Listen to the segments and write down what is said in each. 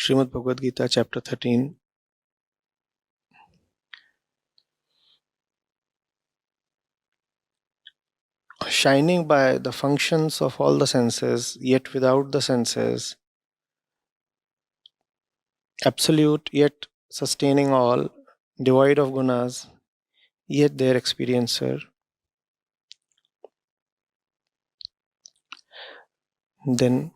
Shrimad Bhagavad Gita, chapter 13. Shining by the functions of all the senses, yet without the senses, absolute yet sustaining all, devoid of gunas, yet their experiencer. Then,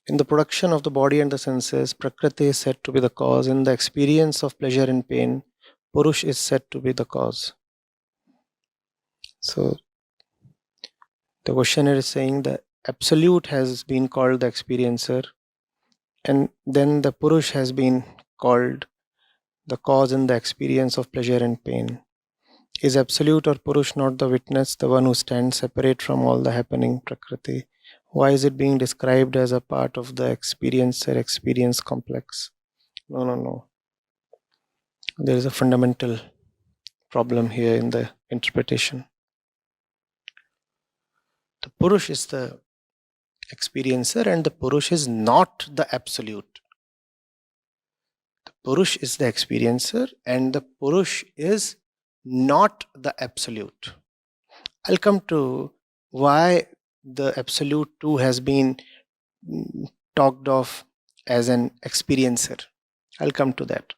in the production of the body and the senses, Prakrati is said to be the cause. In the experience of pleasure and pain, Purush is said to be the cause. So, the questioner is saying the absolute has been called the experiencer, and then the Purush has been called the cause in the experience of pleasure and pain. Is absolute or Purush not the witness, the one who stands separate from all the happening Prakriti? Why is it being described as a part of the experiencer experience complex? No. There is a fundamental problem here in the interpretation. The Purush is the experiencer and the Purush is not the absolute. The Purush is the experiencer and the Purush is not the absolute. I'll come to why the absolute too has been talked of as an experiencer. I'll come to that.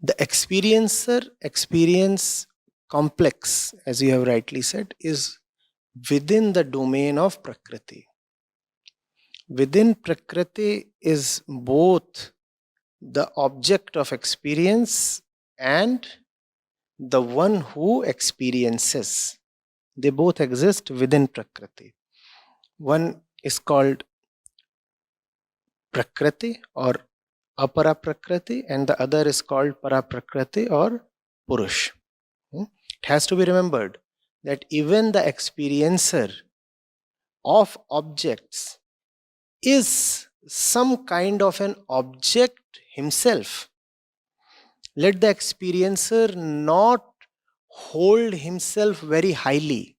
The experiencer experience complex, as you have rightly said, is within the domain of Prakriti. Within Prakriti is both the object of experience and the one who experiences. They both exist within Prakriti. One is called Prakriti or Apara Prakriti, and the other is called Para Prakriti or Purush. It has to be remembered that even the experiencer of objects is some kind of an object himself. Let the experiencer not hold himself very highly.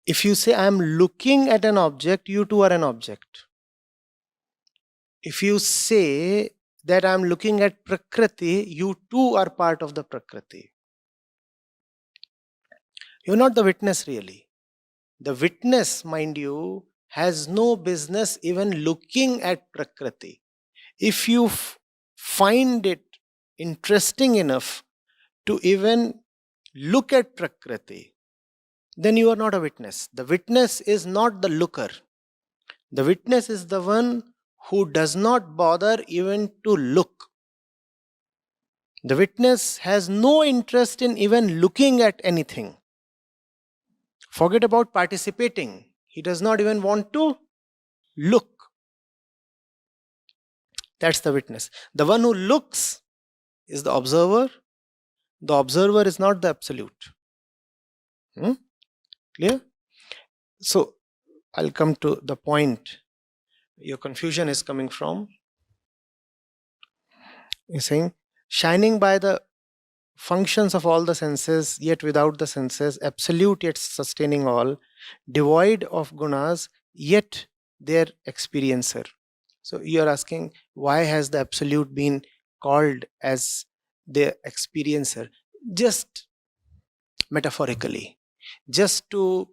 If you say, I am looking at an object, you too are an object. If you say that I am looking at Prakriti, you too are part of the Prakriti. You are not the witness really. The witness, mind you, has no business even looking at Prakriti. If you find it interesting enough to even look at Prakriti, then you are not a witness. The witness is not the looker. The witness is the one who does not bother even to look. The witness has no interest in even looking at anything. Forget about participating. He does not even want to look. That's the witness. The one who looks is the observer. The observer is not the absolute. Clear? So, I'll come to the point your confusion is coming from. You're saying, shining by the functions of all the senses, yet without the senses, absolute yet sustaining all, devoid of gunas, yet their experiencer. So you're asking, why has the absolute been called as the experiencer? Just metaphorically, just to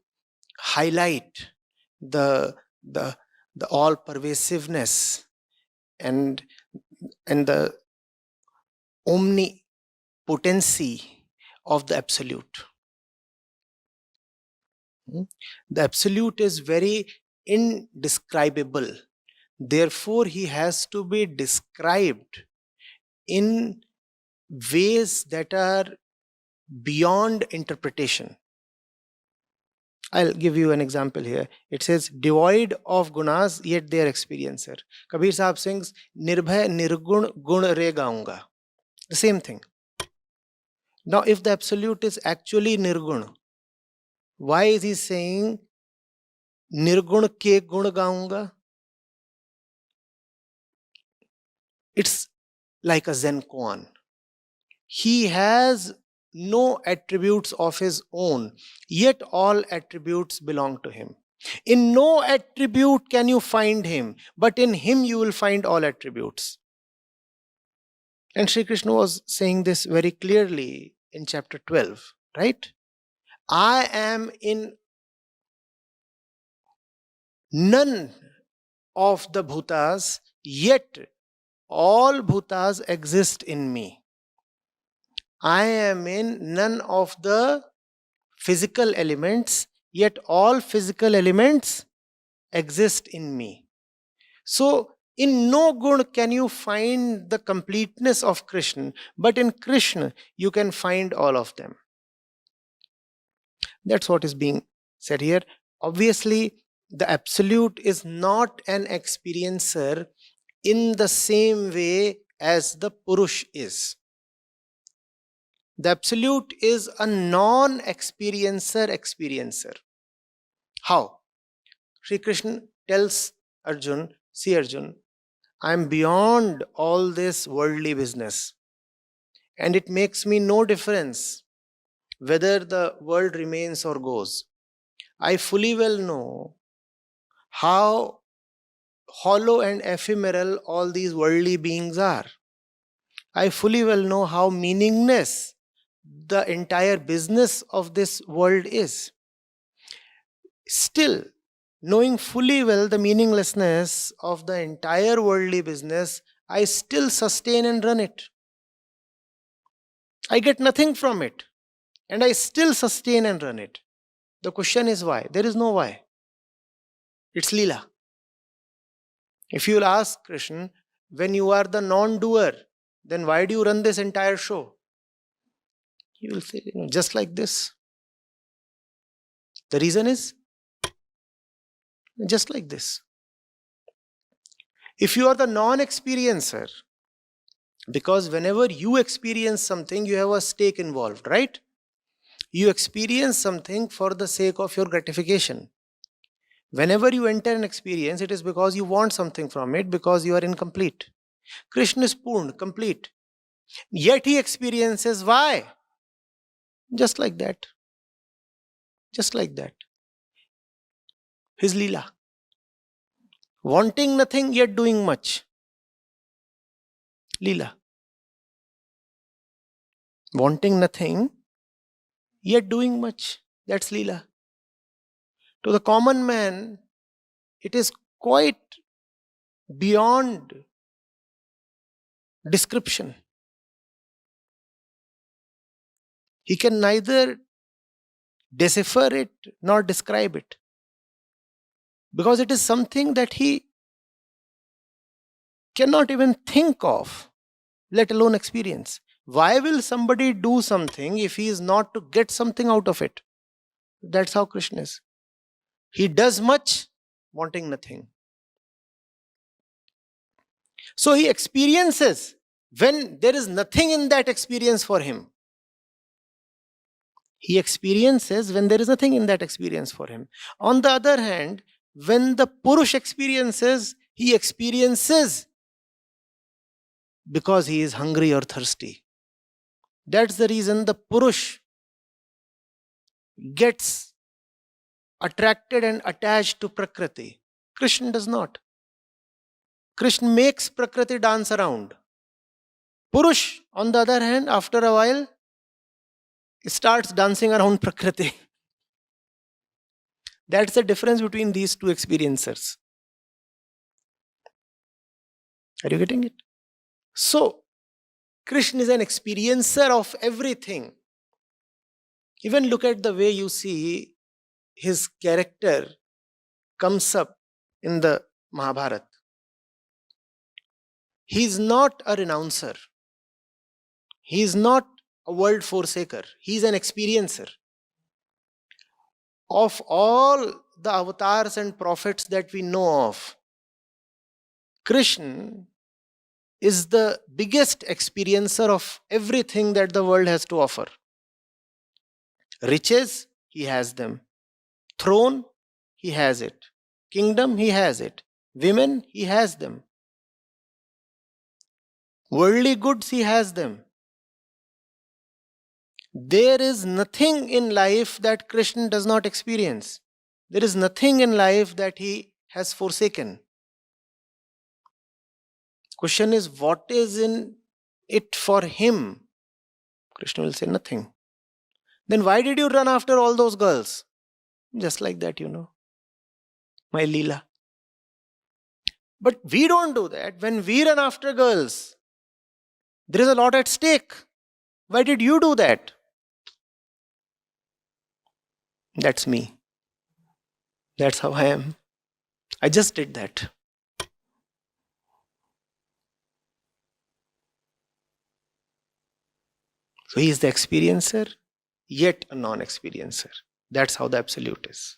highlight the all pervasiveness and the omnipotency of the absolute. The absolute is very indescribable. Therefore, he has to be described in ways that are beyond interpretation. I'll give you an example here. It says, devoid of gunas, yet their experiencer. Kabir Sahib sings, Nirbhay nirgun gun re gaunga. The same thing. Now, if the absolute is actually nirgun, why is he saying, nirgun ke gun gaunga? It's like a Zen koan. He has no attributes of his own, yet all attributes belong to him. In no attribute can you find him, but in him you will find all attributes. And Sri Krishna was saying this very clearly in chapter 12, right? I am in none of the bhutas, yet all bhutas exist in me. I am in none of the physical elements, yet all physical elements exist in me. So, in no gun can you find the completeness of Krishna, but in Krishna you can find all of them. That's what is being said here. Obviously, the Absolute is not an experiencer in the same way as the Purush is. The Absolute is a non-experiencer. How? Sri Krishna tells Arjun, see Arjun, I am beyond all this worldly business. And it makes me no difference whether the world remains or goes. I fully well know how hollow and ephemeral all these worldly beings are. I fully well know how meaningless the entire business of this world is. Still, knowing fully well the meaninglessness of the entire worldly business, I still sustain and run it. I get nothing from it, and I still sustain and run it. The question is why? There is no why. It's Leela. If you will ask Krishna, when you are the non-doer, then why do you run this entire show? He will say, just like this. The reason is, just like this. If you are the non-experiencer, because whenever you experience something, you have a stake involved, right? You experience something for the sake of your gratification. Whenever you enter an experience, it is because you want something from it, because you are incomplete. Krishna is Purna, complete. Yet he experiences. Why? Just like that. Just like that. His Leela. Wanting nothing, yet doing much. Leela. Wanting nothing, yet doing much. That's Leela. To the common man, it is quite beyond description. He can neither decipher it nor describe it, because it is something that he cannot even think of, let alone experience. Why will somebody do something if he is not to get something out of it? That's how Krishna is. He does much, wanting nothing. So he experiences when there is nothing in that experience for him. He experiences when there is nothing in that experience for him. On the other hand, when the Purush experiences, he experiences because he is hungry or thirsty. That's the reason the Purush gets attracted and attached to Prakrati. Krishna does not. Krishna makes Prakrati dance around. Purush, on the other hand, after a while, starts dancing around Prakriti. That's the difference between these two experiencers. Are you getting it? So, Krishna is an experiencer of everything. Even look at the way you see his character comes up in the Mahabharata. He is not a renouncer. He is not a world forsaker. He is an experiencer. Of all the avatars and prophets that we know of, Krishna is the biggest experiencer of everything that the world has to offer. Riches, he has them. Throne, he has it. Kingdom, he has it. Women, he has them. Worldly goods, he has them. There is nothing in life that Krishna does not experience. There is nothing in life that he has forsaken. Question is, what is in it for him? Krishna will say nothing. Then why did you run after all those girls? Just like that, my Leela. But we don't do that. When we run after girls, there is a lot at stake. Why did you do that? That's me. That's how I am. I just did that. So he is the experiencer, yet a non-experiencer. That's how the absolute is.